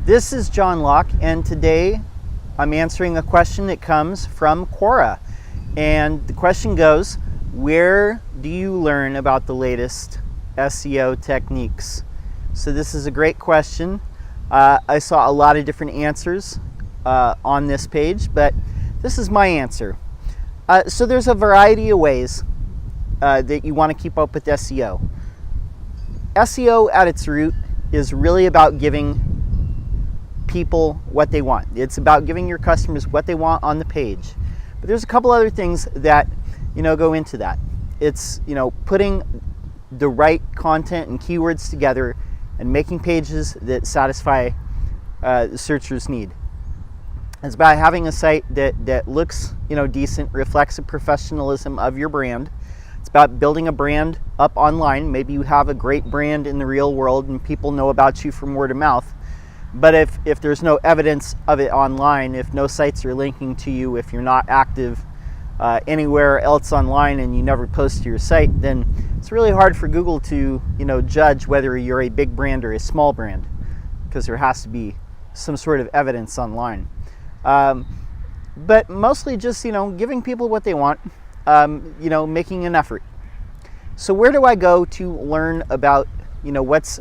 This is John Locke, and today I'm answering a question that comes from Quora. And the question goes, where do you learn about the latest SEO techniques? So this is a great question. I saw a lot of different answers on this page, but this is my answer. So there's a variety of ways that you want to keep up with SEO. SEO at its root is really about giving people what they want. It's about giving your customers what they want on the page. But there's a couple other things that go into that. It's putting the right content and keywords together and making pages that satisfy the searcher's need. It's about having a site that looks decent, reflects the professionalism of your brand. It's about building a brand up online. Maybe you have a great brand in the real world and people know about you from word of mouth. But if there's no evidence of it online, if no sites are linking to you, if you're not active anywhere else online and you never post to your site, then it's really hard for Google to judge whether you're a big brand or a small brand, because there has to be some sort of evidence online. But mostly just giving people what they want, making an effort. So where do I go to learn about what's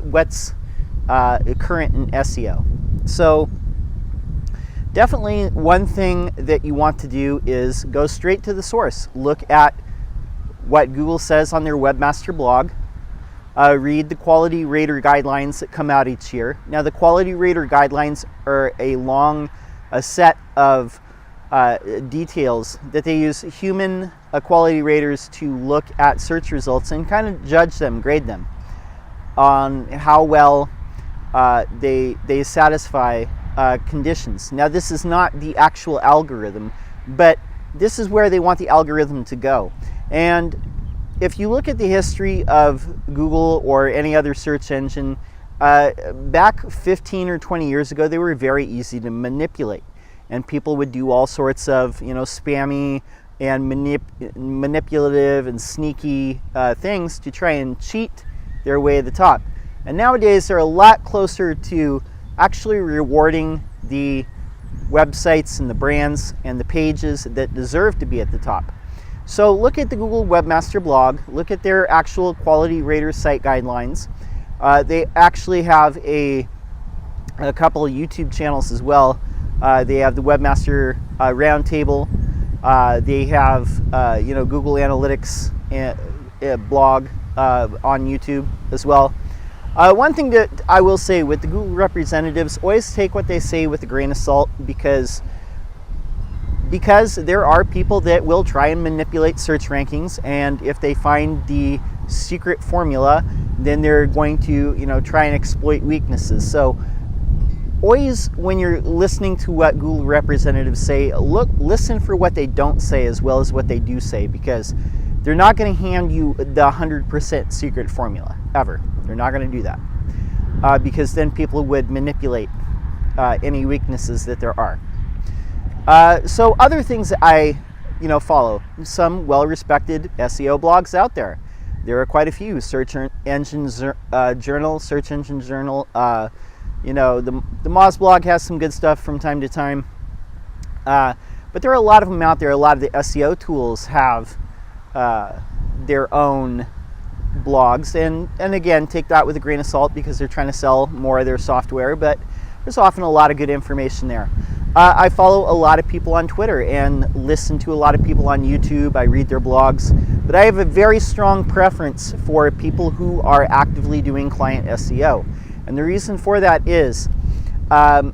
current in SEO? So definitely one thing that you want to do is go straight to the source. Look at what Google says on their webmaster blog. Read the quality rater guidelines that come out each year. Now the quality rater guidelines are a set of details that they use human quality raters to look at search results and kind of judge them, grade them on how well they satisfy conditions. Now this is not the actual algorithm, but this is where they want the algorithm to go. And if you look at the history of Google or any other search engine, back 15 or 20 years ago, they were very easy to manipulate. And people would do all sorts of spammy and manipulative and sneaky things to try and cheat their way to the top. And nowadays they're a lot closer to actually rewarding the websites and the brands and the pages that deserve to be at the top. So look at the Google Webmaster blog, look at their actual quality rater site guidelines. They actually have a couple of YouTube channels as well. They have the Webmaster Roundtable. They have Google Analytics blog on YouTube as well. One thing that I will say with the Google representatives, always take what they say with a grain of salt, because there are people that will try and manipulate search rankings, and if they find the secret formula, then they're going to try and exploit weaknesses. So always, when you're listening to what Google representatives say, listen for what they don't say as well as what they do say, because they're not going to hand you the 100% secret formula, ever. They're not going to do that, because then people would manipulate any weaknesses that there are. So other things that I follow, some well-respected SEO blogs out there. There are quite a few. Search Engine Journal, Search Engine Journal. The Moz blog has some good stuff from time to time. But there are a lot of them out there. A lot of the SEO tools have their own blogs, and again, take that with a grain of salt, because they're trying to sell more of their software, but there's often a lot of good information there. I follow a lot of people on Twitter and listen to a lot of people on YouTube. I read their blogs, but I have a very strong preference for people who are actively doing client SEO. And the reason for that is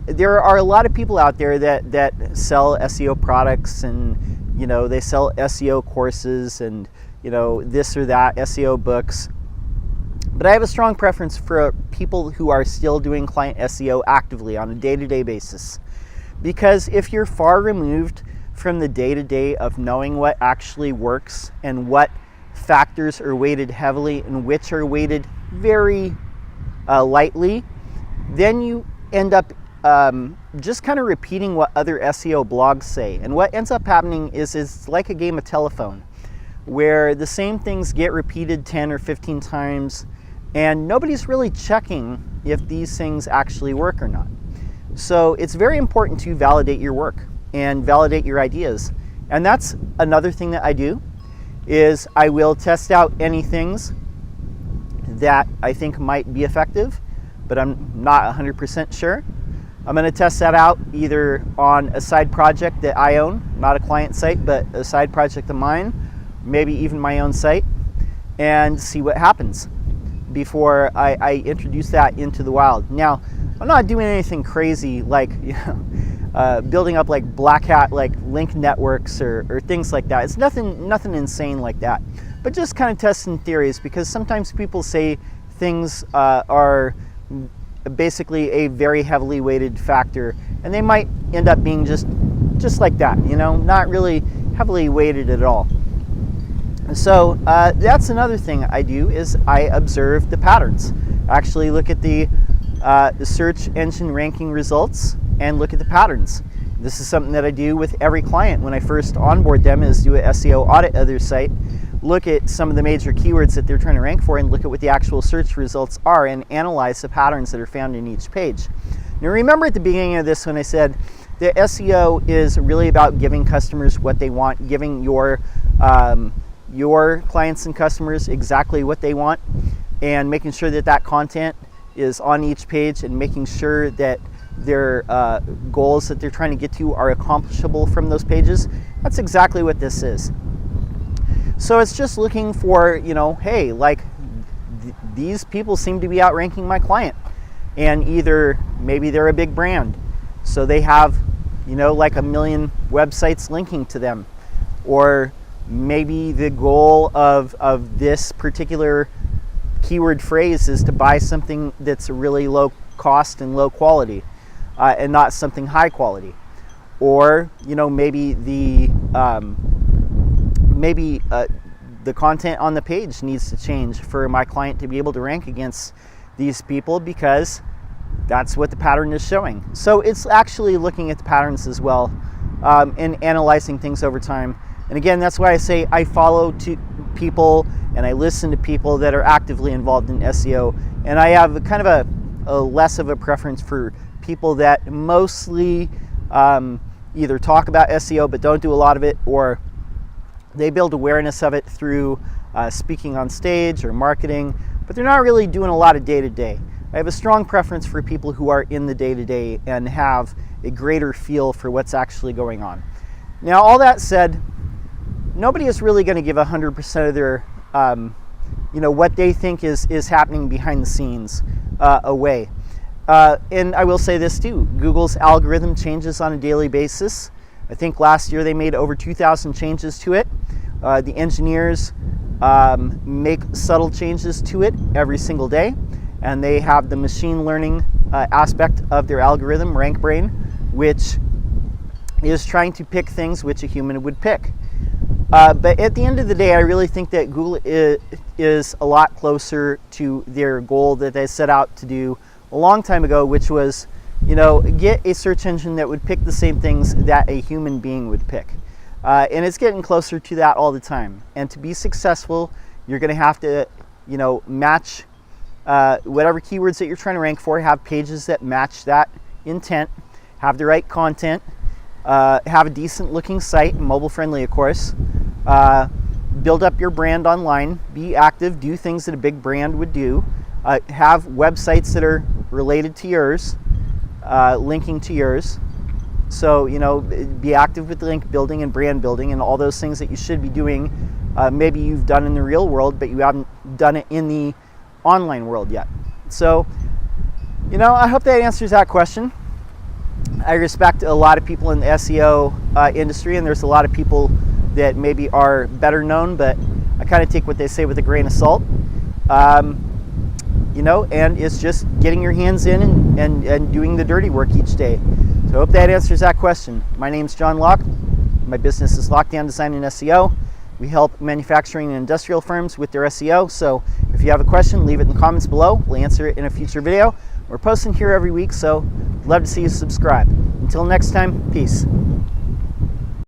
there are a lot of people out there that sell SEO products, and they sell SEO courses and this or that, SEO books. But I have a strong preference for people who are still doing client SEO actively on a day-to-day basis. Because if you're far removed from the day-to-day of knowing what actually works and what factors are weighted heavily and which are weighted very lightly, then you end up just kind of repeating what other SEO blogs say. And what ends up happening is it's like a game of telephone, where the same things get repeated 10 or 15 times, and nobody's really checking if these things actually work or not. So it's very important to validate your work and validate your ideas. And that's another thing that I do, is I will test out any things that I think might be effective, but I'm not 100% sure. I'm going to test that out either on a side project that I own, not a client site, but a side project of mine, maybe even my own site, and see what happens before I introduce that into the wild. Now, I'm not doing anything crazy like building up like black hat like link networks or things like that. It's nothing insane like that, but just kind of testing theories, because sometimes people say things are basically a very heavily weighted factor, and they might end up being just like that, not really heavily weighted at all. So that's another thing I do, is I observe the patterns. Actually look at the search engine ranking results and look at the patterns. This is something that I do with every client when I first onboard them, is do an SEO audit of their site, look at some of the major keywords that they're trying to rank for, and look at what the actual search results are, and analyze the patterns that are found in each page. Now remember at the beginning of this when I said that SEO is really about giving customers what they want, giving your clients and customers exactly what they want, and making sure that that content is on each page, and making sure that their goals that they're trying to get to are accomplishable from those pages. That's exactly what this is. So it's just looking for, hey, like these people seem to be outranking my client, and either maybe they're a big brand, so they have, like 1 million websites linking to them, or maybe the goal of this particular keyword phrase is to buy something that's really low cost and low quality, and not something high quality. Or maybe the content on the page needs to change for my client to be able to rank against these people, because that's what the pattern is showing. So it's actually looking at the patterns as well, and analyzing things over time. And again, that's why I say I follow people and I listen to people that are actively involved in SEO. And I have kind of a less of a preference for people that mostly either talk about SEO but don't do a lot of it, or they build awareness of it through speaking on stage or marketing, but they're not really doing a lot of day-to-day. I have a strong preference for people who are in the day-to-day and have a greater feel for what's actually going on. Now, all that said, nobody is really going to give 100% of their, what they think is happening behind the scenes away. And I will say this too, Google's algorithm changes on a daily basis. I think last year they made over 2,000 changes to it. The engineers make subtle changes to it every single day, and they have the machine learning aspect of their algorithm, RankBrain, which is trying to pick things which a human would pick. But at the end of the day, I really think that Google is a lot closer to their goal that they set out to do a long time ago, which was, get a search engine that would pick the same things that a human being would pick. And it's getting closer to that all the time. And to be successful, you're going to have to, match whatever keywords that you're trying to rank for, have pages that match that intent, have the right content, have a decent looking site, mobile friendly of course, build up your brand online, be active, do things that a big brand would do, have websites that are related to yours, linking to yours. So, be active with link building and brand building and all those things that you should be doing. Maybe you've done in the real world, but you haven't done it in the online world yet. So, I hope that answers that question. I respect a lot of people in the SEO industry, and there's a lot of people that maybe are better known, but I kind of take what they say with a grain of salt. And it's just getting your hands in and doing the dirty work each day. So I hope that answers that question. My name's John Locke. My business is Lockdown Design and SEO. We help manufacturing and industrial firms with their SEO. So if you have a question, leave it in the comments below. We'll answer it in a future video. We're posting here every week, so I'd love to see you subscribe. Until next time, peace.